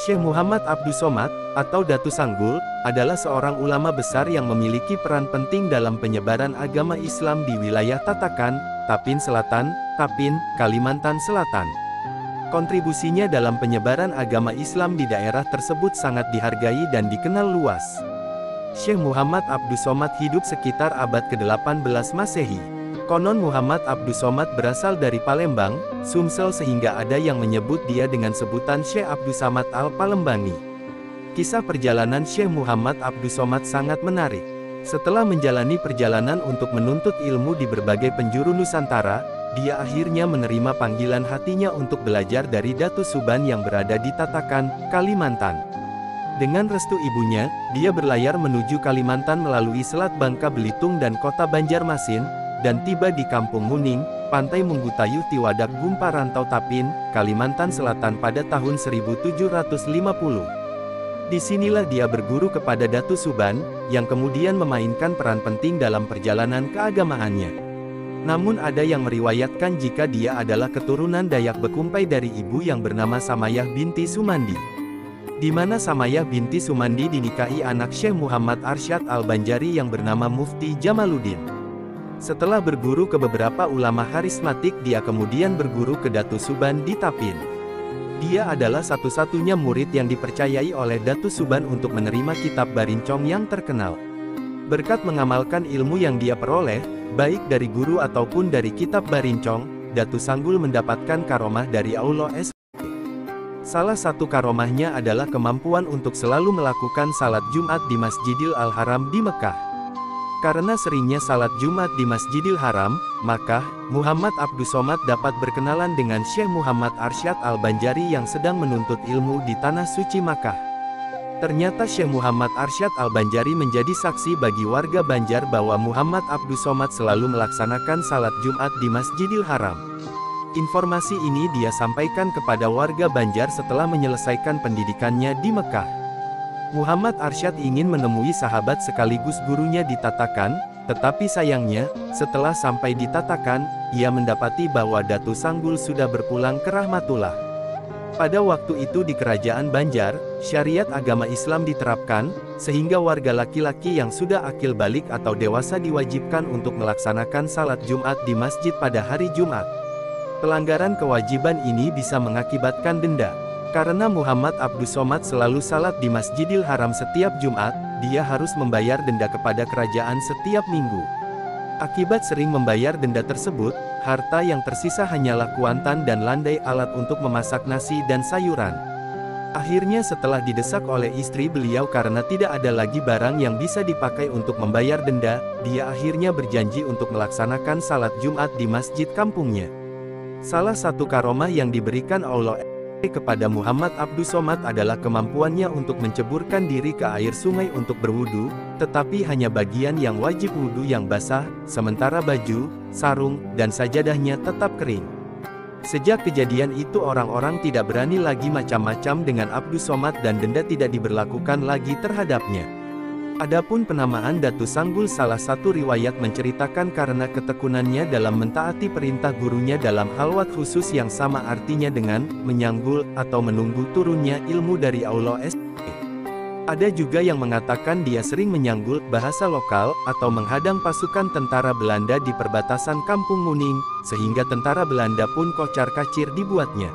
Syekh Muhammad Abdus Somad, atau Datu Sanggul, adalah seorang ulama besar yang memiliki peran penting dalam penyebaran agama Islam di wilayah Tatakan, Tapin Selatan, Tapin, Kalimantan Selatan. Kontribusinya dalam penyebaran agama Islam di daerah tersebut sangat dihargai dan dikenal luas. Syekh Muhammad Abdus Somad hidup sekitar abad ke-18 Masehi. Konon Muhammad Abdus Somad berasal dari Palembang, Sumsel sehingga ada yang menyebut dia dengan sebutan Syekh Abdus Samad Al-Palembangi. Kisah perjalanan Syekh Muhammad Abdus Somad sangat menarik. Setelah menjalani perjalanan untuk menuntut ilmu di berbagai penjuru Nusantara, dia akhirnya menerima panggilan hatinya untuk belajar dari Datu Suban yang berada di Tatakan, Kalimantan. Dengan restu ibunya, dia berlayar menuju Kalimantan melalui Selat Bangka Belitung dan kota Banjarmasin, dan tiba di Kampung Muning, Pantai Munggutayu Tiwadak Gumpa Rantau Tapin, Kalimantan Selatan pada tahun 1750. Disinilah dia berguru kepada Datu Suban, yang kemudian memainkan peran penting dalam perjalanan keagamaannya. Namun ada yang meriwayatkan jika dia adalah keturunan Dayak Bekumpai dari ibu yang bernama Samayah binti Sumandi. Di mana Samayah binti Sumandi dinikahi anak Syekh Muhammad Arsyad Al-Banjari yang bernama Mufti Jamaluddin. Setelah berguru ke beberapa ulama karismatik, dia kemudian berguru ke Datu Suban di Tapin. Dia adalah satu-satunya murid yang dipercayai oleh Datu Suban untuk menerima kitab Barincong yang terkenal. Berkat mengamalkan ilmu yang dia peroleh, baik dari guru ataupun dari kitab Barincong, Datu Sanggul mendapatkan karomah dari Allah SWT. Salah satu karomahnya adalah kemampuan untuk selalu melakukan salat Jumat di Masjidil Al-Haram di Mekah. Karena seringnya salat Jumat di Masjidil Haram, maka Muhammad Abdus Somad dapat berkenalan dengan Syekh Muhammad Arsyad Al-Banjari yang sedang menuntut ilmu di Tanah Suci Makkah. Ternyata Syekh Muhammad Arsyad Al-Banjari menjadi saksi bagi warga Banjar bahwa Muhammad Abdus Somad selalu melaksanakan salat Jumat di Masjidil Haram. Informasi ini dia sampaikan kepada warga Banjar setelah menyelesaikan pendidikannya di Mekah. Muhammad Arsyad ingin menemui sahabat sekaligus gurunya di Tatakan, tetapi sayangnya, setelah sampai di Tatakan, ia mendapati bahwa Datu Sanggul sudah berpulang ke Rahmatullah. Pada waktu itu di Kerajaan Banjar, syariat agama Islam diterapkan, sehingga warga laki-laki yang sudah akil balik atau dewasa diwajibkan untuk melaksanakan salat Jumat di masjid pada hari Jumat. Pelanggaran kewajiban ini bisa mengakibatkan denda. Karena Muhammad Abdus Somad selalu salat di Masjidil Haram setiap Jumat, dia harus membayar denda kepada kerajaan setiap minggu. Akibat sering membayar denda tersebut, harta yang tersisa hanyalah kuantan dan landai alat untuk memasak nasi dan sayuran. Akhirnya setelah didesak oleh istri beliau karena tidak ada lagi barang yang bisa dipakai untuk membayar denda, dia akhirnya berjanji untuk melaksanakan salat Jumat di masjid kampungnya. Salah satu karomah yang diberikan Allah kepada Muhammad Abdus Somad adalah kemampuannya untuk menceburkan diri ke air sungai untuk berwudu, tetapi hanya bagian yang wajib wudu yang basah, sementara baju, sarung, dan sajadahnya tetap kering. Sejak kejadian itu orang-orang tidak berani lagi macam-macam dengan Abdus Somad dan denda tidak diberlakukan lagi terhadapnya. Adapun penamaan Datu Sanggul, salah satu riwayat menceritakan karena ketekunannya dalam mentaati perintah gurunya dalam halwat khusus yang sama artinya dengan menyanggul atau menunggu turunnya ilmu dari Allah SWT. Ada juga yang mengatakan dia sering menyanggul, bahasa lokal, atau menghadang pasukan tentara Belanda di perbatasan Kampung Muning, sehingga tentara Belanda pun kocar-kacir dibuatnya.